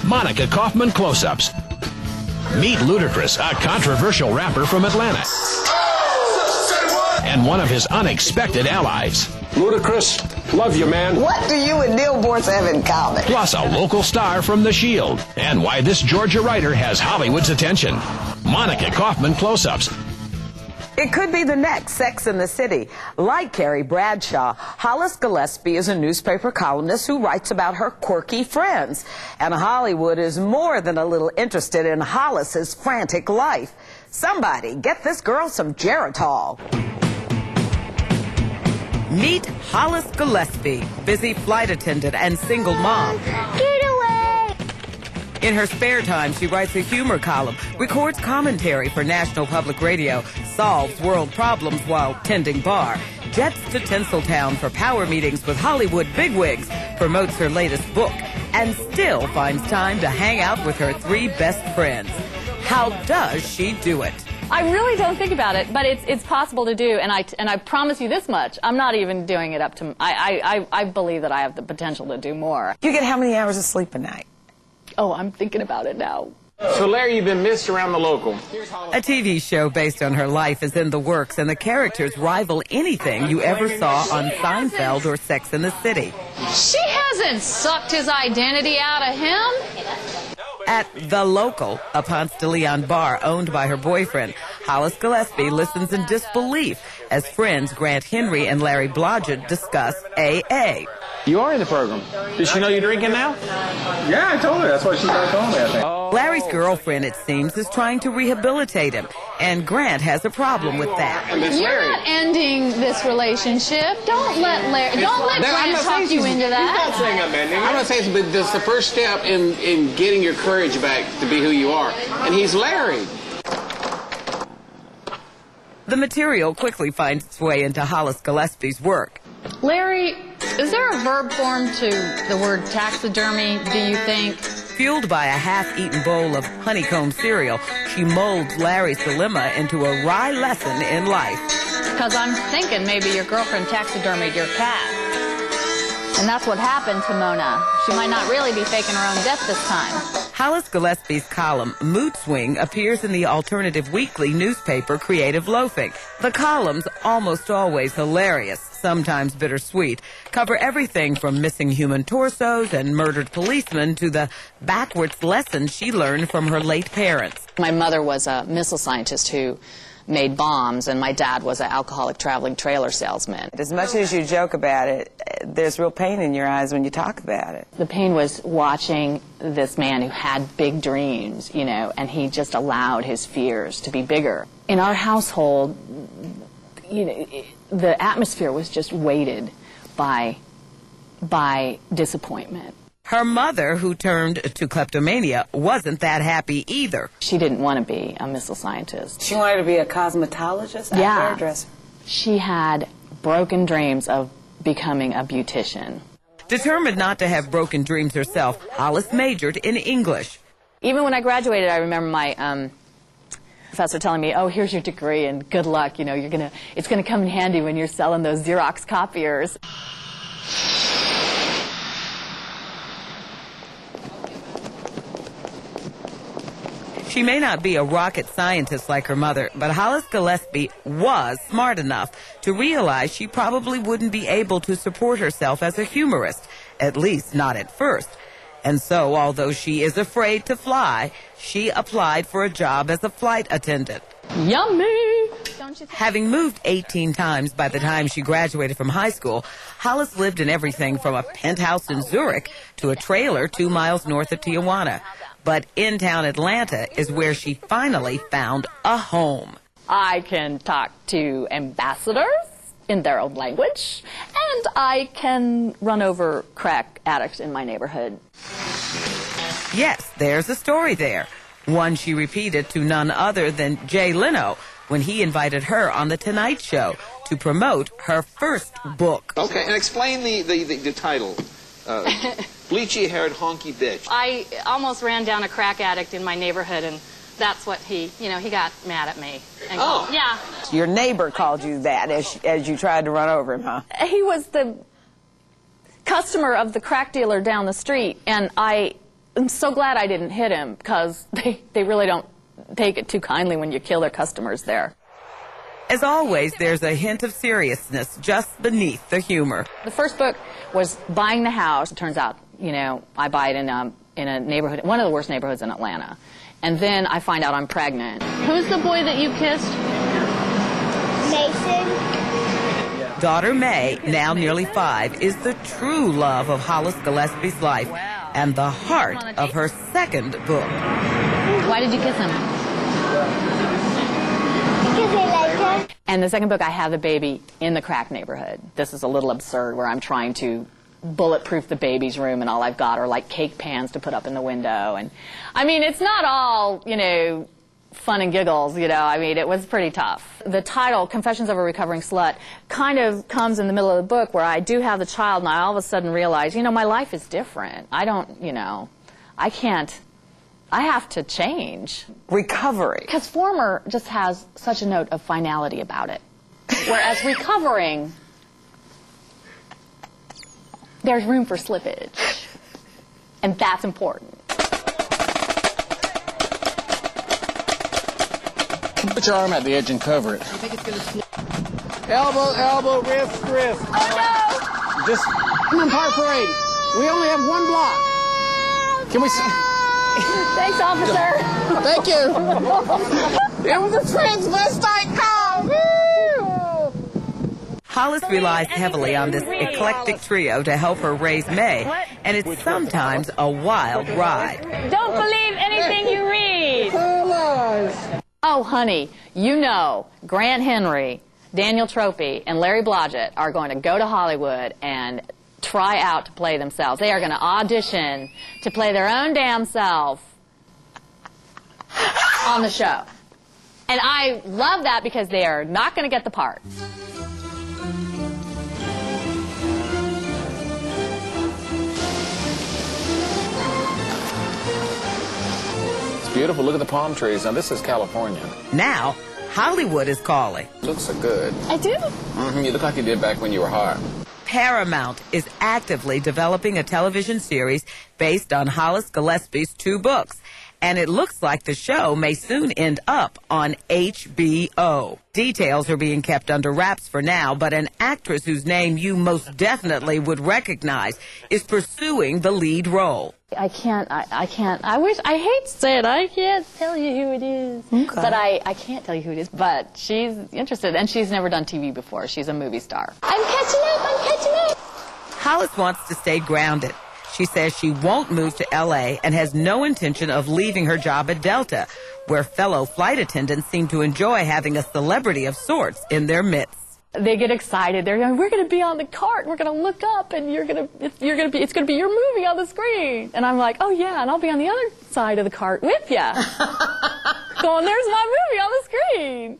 Monica Kaufman close-ups. Meet Ludacris, a controversial rapper from Atlanta, and one of his unexpected allies. Ludacris, love you, man. What do you and Neil Boortz have in common? Plus a local star from The Shield, and why this Georgia writer has Hollywood's attention. Monica Kaufman close-ups. It could be the next Sex in the City. Like Carrie Bradshaw, Hollis Gillespie is a newspaper columnist who writes about her quirky friends. And Hollywood is more than a little interested in Hollis's frantic life. Somebody get this girl some Geritol. Meet Hollis Gillespie, busy flight attendant and single mom. Get away! In her spare time, she writes a humor column, records commentary for National Public Radio, solves world problems while tending bar, jets to Tinseltown for power meetings with Hollywood bigwigs, promotes her latest book, and still finds time to hang out with her 3 best friends. How does she do it? I really don't think about it, but it's possible to do, and I promise you this much, I'm not even doing it up to, I believe that I have the potential to do more. You get how many hours of sleep a night? Oh, I'm thinking about it now. So, Larry, you've been missed around the local. A TV show based on her life is in the works, and the characters rival anything you ever saw on Seinfeld or Sex in the City. She hasn't sucked his identity out of him. At The Local, a Ponce de Leon bar owned by her boyfriend, Hollis Gillespie listens in disbelief as friends Grant Henry and Larry Blodgett discuss AA. You are in the program. Does she know you're drinking now? Yeah, I told her. That's why she started calling me, I think. Larry's girlfriend, it seems, is trying to rehabilitate him, and Grant has a problem with that. You're not ending this relationship. Don't let Grant talk you into that. I'm not saying I'm ending. I'm not saying, but that's the first step in getting your courage back to be who you are. And he's Larry. The material quickly finds its way into Hollis Gillespie's work. Larry, is there a verb form to the word taxidermy, do you think? Fueled by a half-eaten bowl of honeycomb cereal, she molds Larry's dilemma into a wry lesson in life. Because I'm thinking maybe your girlfriend taxidermied your cat. And that's what happened to Mona. She might not really be faking her own death this time. Hollis Gillespie's column, Mood Swing, appears in the alternative weekly newspaper Creative Loafing. The columns, almost always hilarious, sometimes bittersweet, cover everything from missing human torsos and murdered policemen to the backwards lessons she learned from her late parents. My mother was a missile scientist who made bombs, and my dad was an alcoholic traveling trailer salesman. As much as you joke about it, there's real pain in your eyes when you talk about it. The pain was watching this man who had big dreams, you know, and he just allowed his fears to be bigger. In our household, you know, the atmosphere was just weighted by disappointment. Her mother, who turned to kleptomania, wasn't that happy either. She didn't want to be a missile scientist. She wanted to be a cosmetologist? Yeah. Hairdresser. She had broken dreams of becoming a beautician. Determined not to have broken dreams herself, Hollis majored in English. Even when I graduated, I remember my professor telling me, "Oh, here's your degree and good luck. You know, it's gonna come in handy when you're selling those Xerox copiers." She may not be a rocket scientist like her mother, but Hollis Gillespie was smart enough to realize she probably wouldn't be able to support herself as a humorist, at least not at first. And so, although she is afraid to fly, she applied for a job as a flight attendant. Yummy! Having moved 18 times by the time she graduated from high school, Hollis lived in everything from a penthouse in Zurich to a trailer 2 miles north of Tijuana. But in-town Atlanta is where she finally found a home. I can talk to ambassadors in their own language, and I can run over crack addicts in my neighborhood. Yes, there's a story there. One she repeated to none other than Jay Leno when he invited her on The Tonight Show to promote her first book. Okay, and explain the title. Bleachy-haired honky bitch. I almost ran down a crack addict in my neighborhood, and that's what he got mad at me. And yeah. Your neighbor called you that as you tried to run over him, huh? He was the customer of the crack dealer down the street, and I I'm so glad I didn't hit him, because they really don't take it too kindly when you kill their customers there. As always, there's a hint of seriousness just beneath the humor. The first book was buying the house. It turns out, you know, I buy it in a neighborhood, one of the worst neighborhoods in Atlanta. And then I find out I'm pregnant. Who's the boy that you kissed? Mason. Daughter May, now nearly 5, is the true love of Hollis Gillespie's life and the heart of her second book. Why did you kiss him? Because I like him. And the second book, I have the baby in the crack neighborhood. This is a little absurd, where I'm trying to bulletproof the baby's room, and all I've got are like cake pans to put up in the window. And I mean, it's not all, you know, fun and giggles, you know. I mean, it was pretty tough. The title, Confessions of a Recovering Slut, kind of comes in the middle of the book, where I do have the child, and I all of a sudden realize, you know, my life is different. I don't, you know, I have to change. Recovery. Because former just has such a note of finality about it. Whereas recovering, there's room for slippage. And that's important. Put your arm at the edge and cover it. Elbow, elbow, wrist, wrist. Oh, no! Just come on, Park Parade. We only have one block. Can we see? Thanks, officer. Thank you. It was a transvestite call. Woo! Hollis relies heavily on this eclectic trio to help her raise May, and it's sometimes a wild ride. Don't believe anything you read. Oh, honey, you know Grant Henry, Daniel Tropy, and Larry Blodgett are going to go to Hollywood and try out to play themselves. They are going to audition to play their own damn self on the show. And I love that, because they are not going to get the part. It's beautiful. Look at the palm trees. Now, this is California. Now, Hollywood is calling. Looks so good. I do. Mm-hmm. You look like you did back when you were hot. Paramount is actively developing a television series based on Hollis Gillespie's 2 books, and it looks like the show may soon end up on HBO. Details are being kept under wraps for now, but an actress whose name you most definitely would recognize is pursuing the lead role. I can't, I hate to say it, I can't tell you who it is. Okay. But I can't tell you who it is, but she's interested, and she's never done TV before. She's a movie star. I'm catching up. Hollis wants to stay grounded. She says she won't move to L.A. and has no intention of leaving her job at Delta, where fellow flight attendants seem to enjoy having a celebrity of sorts in their midst. They get excited. They're going, we're going to be on the cart. We're going to look up, and it's going to be your movie on the screen. And I'm like, oh yeah, and I'll be on the other side of the cart with you. Going, there's my movie on the screen.